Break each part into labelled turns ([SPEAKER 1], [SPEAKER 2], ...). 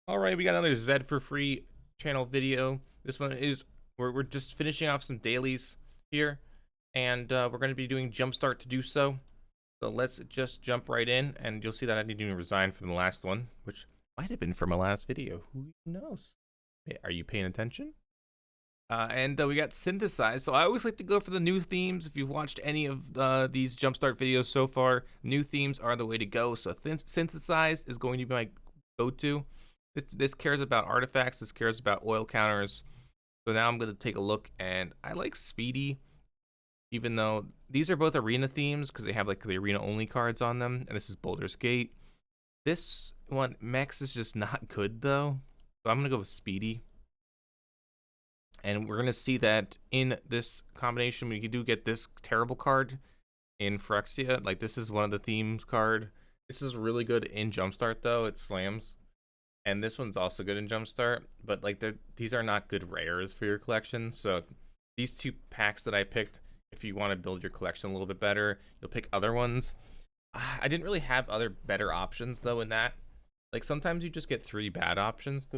[SPEAKER 1] All right, we got another Zed4Free channel video. This one is we're just finishing off some dailies here, and we're going to be doing Jumpstart to do so. So let's just jump right in, and you'll see that I didn't even resign from the last one, which might have been from my last video. Who knows? Are you paying attention? And we got Synthesized. So I always like to go for the new themes. If you've watched any of these Jumpstart videos so far, new themes are the way to go. So Synthesized is going to be my go-to. This cares about artifacts. This cares about oil counters. So now I'm going to take a look, and I like Speedy, even though these are both arena themes because they have like the arena only cards on them, and this is Boulder's Gate. This one, Mex, is just not good though. So I'm going to go with Speedy. And we're going to see that in this combination, we do get this terrible card in Phyrexia. Like, this is one of the themes card. This is really good in Jumpstart, though. It slams. And this one's also good in Jumpstart. But, like, these are not good rares for your collection. So, these two packs that I picked, if you want to build your collection a little bit better, you'll pick other ones. I didn't really have other better options, though, in that. Like, sometimes you just get 3 bad options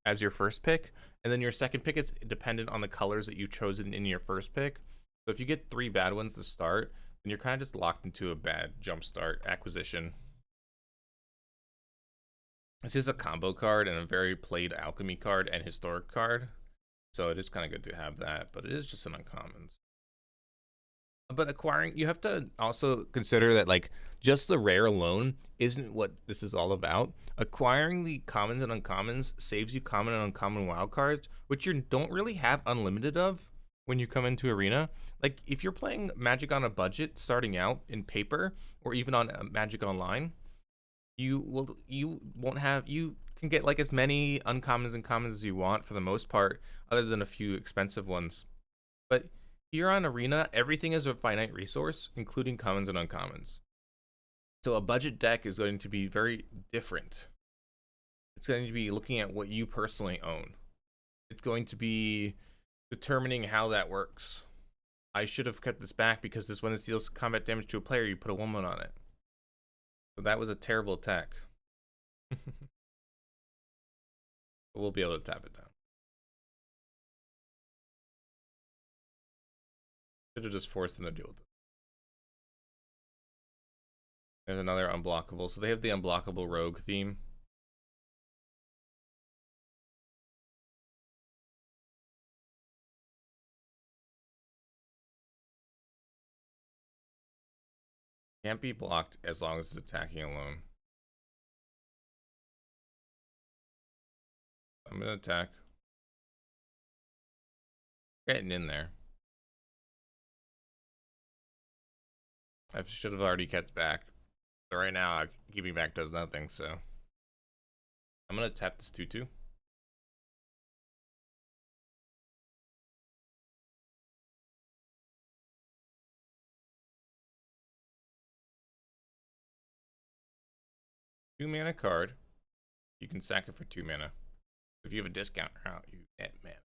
[SPEAKER 1] as your first pick, and then your second pick is dependent on the colors that you've chosen in your first pick. So if you get 3 bad ones to start, then you're kind of just locked into a bad Jumpstart acquisition. This is a combo card and a very played alchemy card and historic card, so it is kind of good to have that, but it is just an uncommons. But acquiring, you have to also consider that, like, just the rare alone isn't what this is all about. Acquiring the commons and uncommons saves you common and uncommon wildcards, which you don't really have unlimited of when you come into arena. Like, if you're playing Magic on a budget starting out in paper or even on Magic Online, you can get like as many uncommons and commons as you want for the most part, other than a few expensive ones. But here on Arena, everything is a finite resource, including commons and uncommons. So a budget deck is going to be very different. It's going to be looking at what you personally own. It's going to be determining how that works. I should have kept this back because this when it deals combat damage to a player, you put a 1/1 on it. So that was a terrible attack. We'll be able to tap it down. Should have just forced them to deal with it. There's another unblockable. So they have the unblockable rogue theme. Can't be blocked as long as it's attacking alone. I'm gonna attack. Getting in there. I should have already kept back. But right now, keeping back does nothing, so. I'm gonna tap this 2/2. Two mana card. You can sack it for 2 mana. If you have a discount route, you get mana.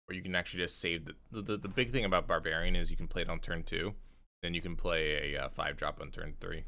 [SPEAKER 1] Or you can actually just save the big thing about Barbarian is you can play it on turn 2. Then you can play a 5-drop on turn 3.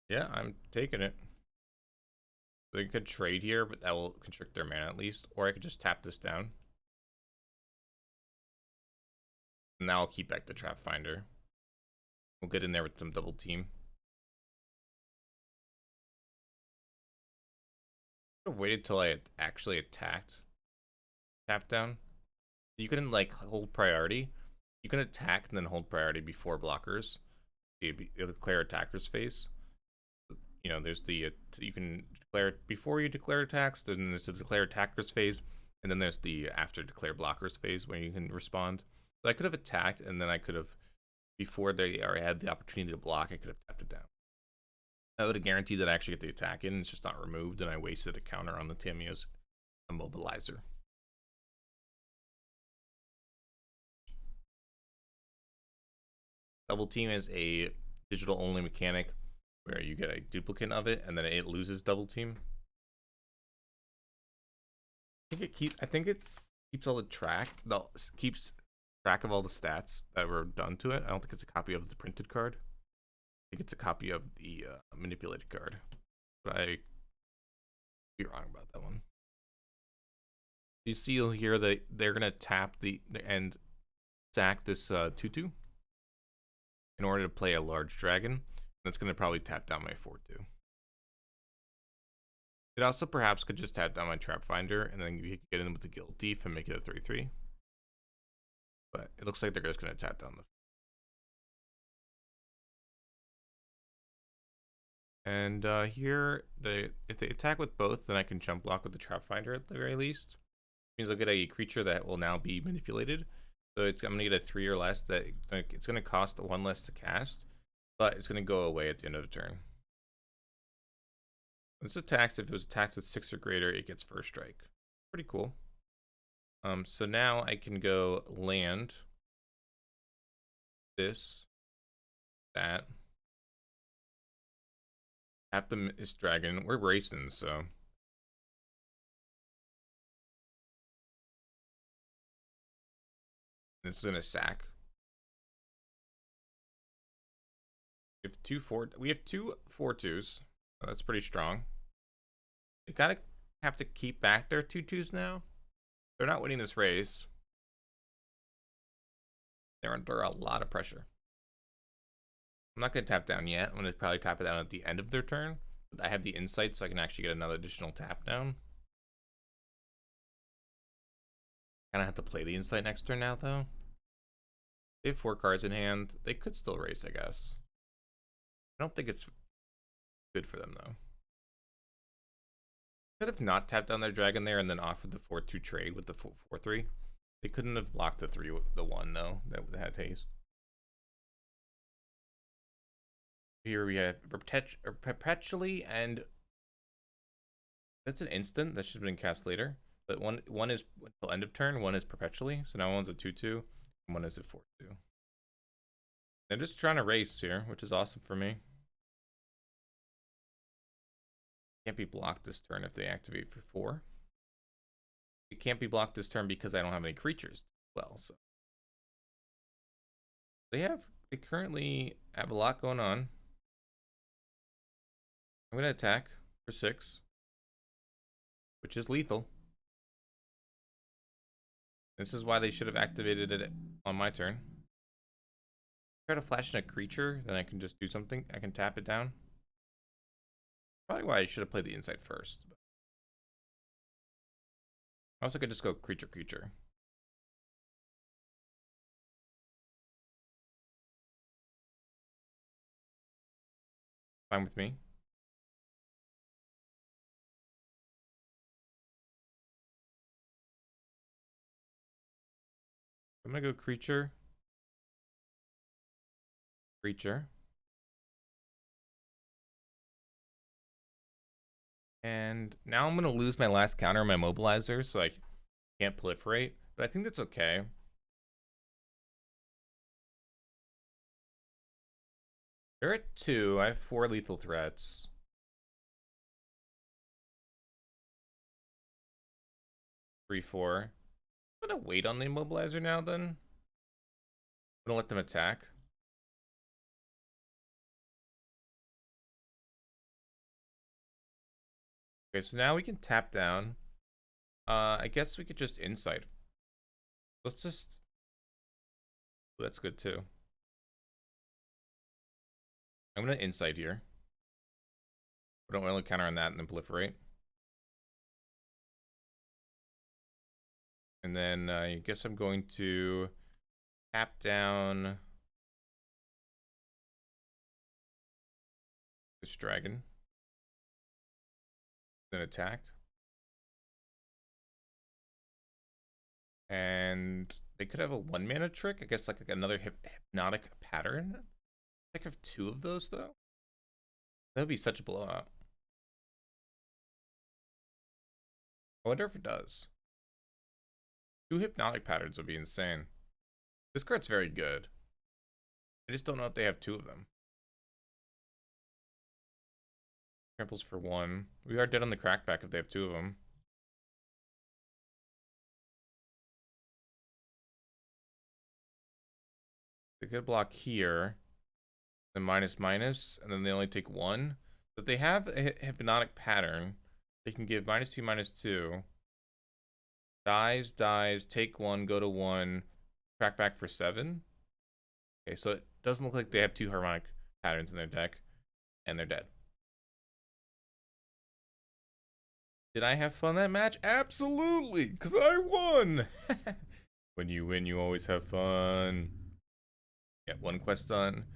[SPEAKER 1] Yeah, I'm taking it. They could trade here, but that will constrict their mana at least. Or I could just tap this down. And now I'll keep back the Trap Finder. We'll get in there with some double team. I would have waited till I actually attacked. Tap down. You couldn't like hold priority. You can attack and then hold priority before blockers. It'll declare attacker's phase. You know, there's the you can declare it before you declare attacks. Then there's the declare attacker's phase, and then there's the after declare blockers phase when you can respond. So I could have attacked, and then I could have, before they already had the opportunity to block, I could have tapped it down. That would have guaranteed that I actually get the attack in. It's just not removed, and I wasted a counter on the Tamiya's immobilizer. Double team is a digital only mechanic where you get a duplicate of it and then it loses double team. I think it's keeps all the keeps track of all the stats that were done to it. I don't think it's a copy of the printed card. I think it's a copy of the manipulated card. But I be wrong about that one. You see here that they're gonna tap and sack this 2/2 in order to play a large dragon. That's gonna probably tap down my 4/2. It also perhaps could just tap down my Trap Finder, and then you could get in with the Guild Thief and make it a 3/3. But it looks like they're just going to tap down the... And here, if they attack with both, then I can jump block with the Trap Finder at the very least. It means I'll get a creature that will now be manipulated. So I'm going to get a 3 or less. It's going to cost 1 less to cast, but it's going to go away at the end of the turn. This attacks, if it was attacked with 6 or greater, it gets first strike. Pretty cool. So now I can go land this, that. Have this dragon. We're racing, so. This is in a sack. We have two 4/2s. Oh, that's pretty strong. They gotta have to keep back their 2/2s now. They're not winning this race. They're under a lot of pressure. I'm not gonna tap down yet. I'm gonna probably tap it down at the end of their turn. But I have the insight, so I can actually get another additional tap down. Kinda have to play the insight next turn now, though. They have 4 cards in hand. They could still race, I guess. I don't think it's good for them, though. Could have not tapped down their dragon there and then offered the 4/2 trade with the 4/3. They couldn't have blocked the 1 though that had haste. Here we have perpetually, and that's an instant that should have been cast later. But one is until end of turn, one is perpetually. So now one's a 2/2, and one is a 4/2. They're just trying to race here, which is awesome for me. Can't be blocked this turn if they activate for 4. It can't be blocked this turn because I don't have any creatures. Well, so they currently have a lot going on. I'm gonna attack for 6, which is lethal. This is why they should have activated it on my turn. Try to flash in a creature, then I can just do something. I can tap it down. Probably why I should have played the insight first. I also could just go creature. Fine with me. I'm gonna go creature. And now I'm gonna lose my last counter, my mobilizer, so I can't proliferate. But I think that's okay. They're at 2. I have 4 lethal threats. Three, 4. I'm gonna wait on the immobilizer now then. I'm gonna let them attack. Okay, so now we can tap down. I guess we could just insight. Let's just... That's good too. I'm gonna insight here. We don't really counter on that and then proliferate. And then I guess I'm going to tap down this dragon. Then attack. And they could have a 1-mana trick. I guess like another hypnotic pattern. I have 2 of those though. That would be such a blowout. I wonder if it does. 2 hypnotic patterns would be insane. This card's very good. I just don't know if they have 2 of them. Tramples for 1. We are dead on the crackback if they have 2 of them. They get a block here, then minus minus, and then they only take 1. So if they have a hypnotic pattern, they can give -2, -2. Dies, dies, take 1, go to 1, track back for 7. Okay, so it doesn't look like they have 2 harmonic patterns in their deck, and they're dead. Did I have fun that match? Absolutely, because I won! When you win, you always have fun. Get 1 quest done,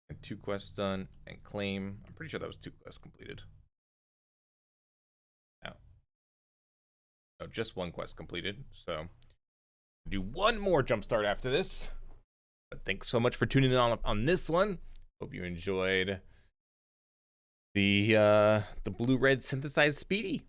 [SPEAKER 1] and 2 quests done, and claim. I'm pretty sure that was 2 quests completed. No, just 1 quest completed. So do 1 more Jumpstart after this. But thanks so much for tuning in on this one. Hope you enjoyed the blue-red synthesized Speedy.